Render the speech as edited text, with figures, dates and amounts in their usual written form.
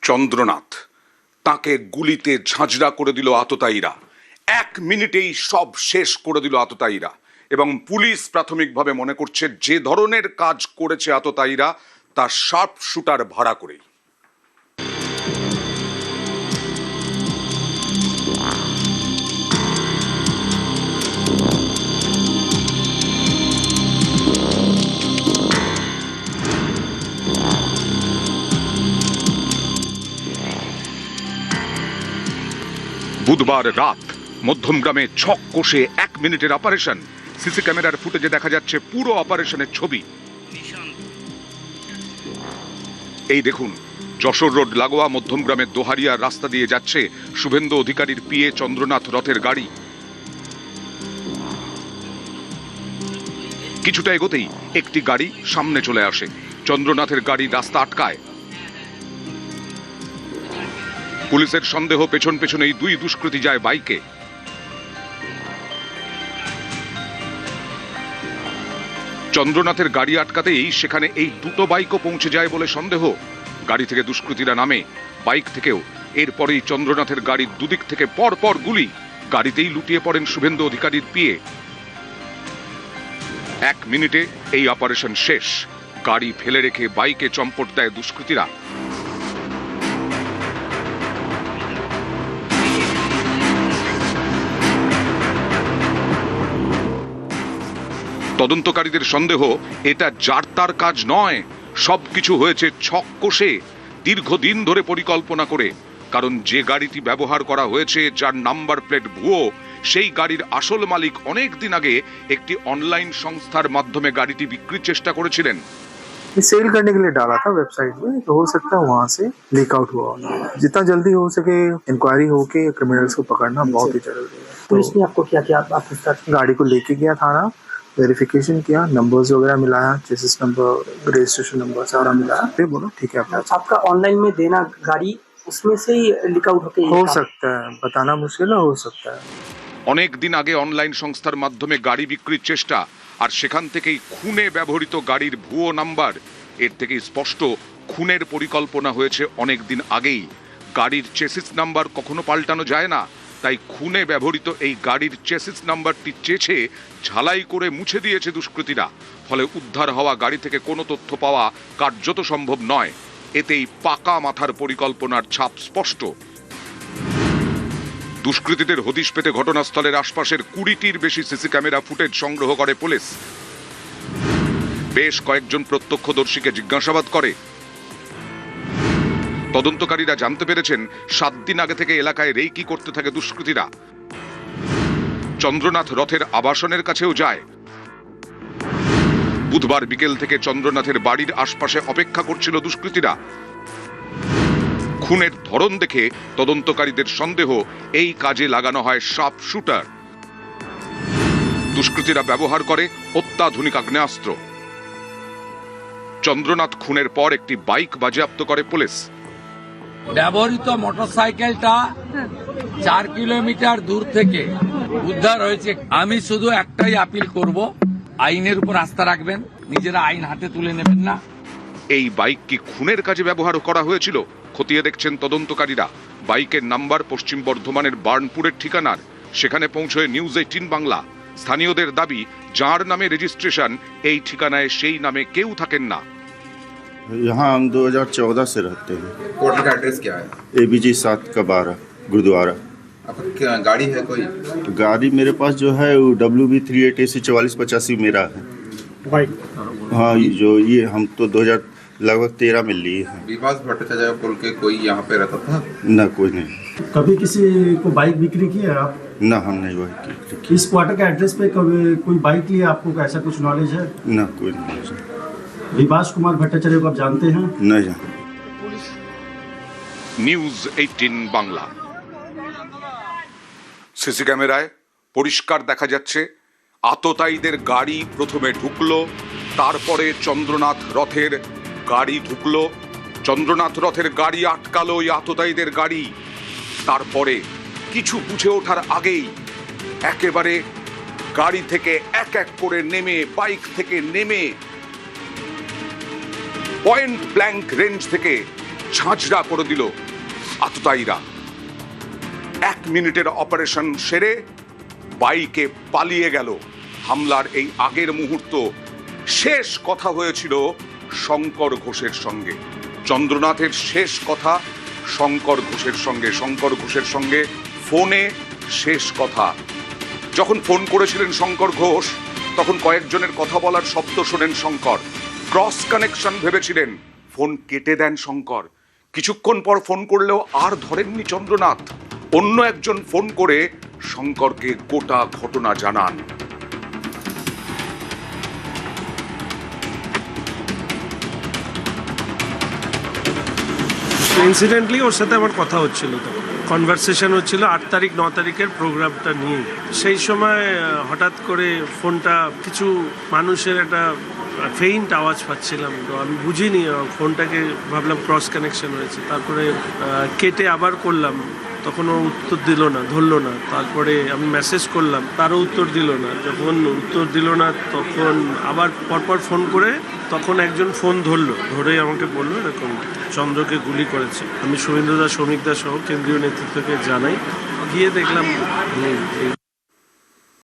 চন্দ্রনাথ, তাকে গুলিতে ঝাঁঝরা করে দিল আততায়ীরা। 1 মিনিটেই সব শেষ করে দিল আততায়ীরা। এবং পুলিশ প্রাথমিকভাবে মনে করছে যে ধরনের কাজ করেছে আততায়ীরা তা শার্প শুটার ভাড়া করেই। বুধবার রাত মধ্যমগ্রামে ছক কষে 1 মিনিটের অপারেশন। সিসি ক্যামেরার ফুটেজে দেখা যাচ্ছে পুরো অপারেশনের ছবি। এই দেখুন, যশোর রোড লাগোয়া মধ্যমগ্রামের দোহারিয়ার রাস্তা দিয়ে যাচ্ছে শুভেন্দু অধিকারীর পিএ চন্দ্রনাথ রথের গাড়ি। কিছুটা এগোতেই একটি গাড়ি সামনে চলে আসে। চন্দ্রনাথের গাড়ি রাস্তা আটকায়। পুলিশের সন্দেহ পেছন পেছন এই 2 দুষ্কৃতী যায় বাইকে। চন্দ্রনাথের গাড়ি আটকাতেই সেখানে এই 2টো বাইকও পৌঁছে যায় বলে সন্দেহ। গাড়ি থেকে দুষ্কৃতীরা নামে, বাইক থেকেও। এরপরেই চন্দ্রনাথের গাড়ির দুদিক থেকে পরপর গুলি। গাড়িতেই লুটিয়ে পড়েন শুভেন্দু অধিকারীর পিএ। 1 মিনিটে এই অপারেশন শেষ। গাড়ি ফেলে রেখে বাইকে চম্পট দেয় দুষ্কৃতীরা। তদন্তকারীদের সন্দেহ এটা যার তার কাজ নয়, সবকিছু হয়েছে ছক কষে, দীর্ঘদিন ধরে পরিকল্পনা করে। কারণ যে গাড়িটি ব্যবহার করা হয়েছে, যার নাম্বার প্লেট ভুয়ো, সেই গাড়ির আসল মালিক অনেক দিন আগে একটি অনলাइन সংস্থার মাধ্যমে গাড়িটি বিক্রির চেষ্টা করেছিলেন। सेल करने के लिए डाला था वेबसाइट में, तो हो सकता है वहां से लीक आउट हुआ। जितना जल्दी हो सके इंक्वायरी होके क्रिमिनल्स को पकड़ना बहुत ही जरूरी है। पुलिस ने आपको क्या किया? आपके साथ गाड़ी को लेके गया थाना, वेरिफिकेशन किया, नंबर्स वगैरह मिलाया, चेसिस नंबर, रजिस्ट्रेशन नंबर सारा मिलाया, फिर बोलो ठीक है आपका ऑनलाइन में देना गाड़ी, उसमें से ही लीक आउट होके हो सकता है, बताना मुश्किल है, हो सकता है। অনেক দিন আগে অনলাइन সংস্থার মাধ্যমে গাড়ি বিক্রির চেষ্টা, আর সেখান থেকেই খুনে ব্যবহৃত গাড়ির ভুয়ো নাম্বার। এর থেকে স্পষ্ট খুনের পরিকল্পনা হয়েছে অনেক দিন আগেই। গাড়ির চেসিস নাম্বার কখনো পাল্টানো যায় না, তাই খুনে ব্যবহৃত এই গাড়ির চেসিস নাম্বারটি চেছে ঝালাই করে মুছে দিয়েছে দুষ্কৃতীরা। ফলে উদ্ধার হওয়া গাড়ি থেকে কোনো তথ্য পাওয়া কার্যত সম্ভব নয়। এতেই পাকা মাথার পরিকল্পনার ছাপ স্পষ্ট। দুষ্কৃতীদের হদিশ পেতে ঘটনাস্থলের আশপাশের 20টির বেশি সিসি ক্যামেরা ফুটেজ সংগ্রহ করে পুলিশ। বেশ কয়েকজন প্রত্যক্ষদর্শীকে জিজ্ঞাসাবাদ করে। তদন্তকারীরা জানতে পেরেছেন 7 দিন আগে থেকে এলাকায় রেকি করতে থাকে দুষ্কৃতীরা। চন্দ্রনাথ রথের আবাসনের কাছেও যায়। বুধবার বিকেল থেকে চন্দ্রনাথের বাড়ির আশপাশে অপেক্ষা করছিল দুষ্কৃতীরা। খুনের ধরন দেখে তদন্তকারীদের সন্দেহ এই কাজে লাগানো হয় শার্প শুটার। দুষ্কৃতীরা ব্যবহার করে অত্যাধুনিক আগ্নেয়াস্ত্র। চন্দ্রনাথ খুনের পর একটি বাইক বাজেয়াপ্ত করে পুলিশ। ব্যবহৃত মোটরসাইকেলটা 4 কিলোমিটার দূর থেকে উদ্ধার হয়েছে। আমি শুধু একটাই আপিল করব, আইনের উপর আস্থা রাখবেন, নিজেরা আইন হাতে তুলে নেবেন না। এই বাইক কি খুনের কাজে ব্যবহার করা হয়েছিল খতিয়ে দেখছেন তদন্তকারীরা। বাইকের নাম্বার পশ্চিম বর্ধমানের বার্নপুরের ঠিকানার। সেখানে পৌঁছয় নিউজ 18 বাংলা। স্থানীয়দের দাবি, যার নামে রেজিস্ট্রেশন, এই ঠিকানায় সেই নামে কেউ থাকেন না। यहाँ हम 2014 से रहते हैं। होटल का एड्रेस क्या है? ABG 7 का 12 गुरुद्वारा। आपका गाड़ी है कोई? गाड़ी मेरे पास जो है वो WB 38AC 4485 मेरा है। हाँ, ये हम तो 2013 में लिए हैं। विभास भट्टाचार्य बोल के कोई यहाँ पे रहता था? ना, कोई नहीं। कभी किसी को बाइक बिक्री की है आप? ना, हम नहीं हुआ। इस क्वार्टर के एड्रेस पे कभी कोई बाइक लिए आपको ऐसा कुछ नॉलेज है? ना, कोई नहीं। विभास कुमार भट्टाचार्य को आप जानते हैं? नहीं जानते। নিউজ 18 বাংলা। সিসি ক্যামেরায় পরিষ্কার দেখা যাচ্ছে আততায়ীদের গাড়ি প্রথমে ঢুকলো, তারপরে চন্দ্রনাথ রথের গাড়ি ঢুকলো। চন্দ্রনাথ রথের গাড়ি আটকালো ওই আততায়ীদের গাড়ি। তারপরে কিছু বুঝে ওঠার আগেই একেবারে গাড়ি থেকে এক এক করে নেমে, বাইক থেকে নেমে পয়েন্ট ব্ল্যাঙ্ক রেঞ্জ থেকে ঝাঁঝরা করে দিল আততায়ীরা। 1 মিনিটের অপারেশন সেরে বাইকে পালিয়ে গেল। হামলার এই আগের মুহূর্ত শেষ কথা হয়েছিল শঙ্কর ঘোষের সঙ্গে। চন্দ্রনাথের শেষ কথা শঙ্কর ঘোষের সঙ্গে, শঙ্কর ঘোষের সঙ্গে ফোনে শেষ কথা। যখন ফোন করেছিলেন শঙ্কর ঘোষ, তখন কয়েকজনের কথা বলার শব্দ শোনেন শঙ্কর। ক্রস কানেকশন ভেবেছিলেন, ফোন কেটে দেন শঙ্কর। কিছুক্ষণ পর ফোন করলেও আর ধরেননি চন্দ্রনাথ। অন্য একজন ফোন করে শঙ্করকে গোটা ঘটনা জানান। ইনসিডেন্টলি ওর সাথে আমার কথা হচ্ছিল, তো কনভারসেশন হচ্ছিল 8 তারিখ 9 তারিখের প্রোগ্রামটা নিয়ে। সেই সময় হঠাৎ করে ফোনটা কিছু মানুষের একটা ফেইন্ট আওয়াজ পাচ্ছিলাম, তো আমি বুঝিনি, ফোনটাকে ভাবলাম ক্রস কানেকশন হয়েছে। তারপরে কেটে আবার করলাম, তখন ও উত্তর দিল না, ধরলো না। তারপরে আমি মেসেজ করলাম, তারও উত্তর দিল না। যখন উত্তর দিল না তখন আবার পরপর ফোন করে, তখন একজন ফোন ধরলো, ধরে আমাকে বললো এরকম চন্দ্রকে গুলি করেছে। আমি শুভেন্দু দা, শ্রমিক দা সহ কেন্দ্রীয় নেতৃত্বকে জানাই, গিয়ে দেখলাম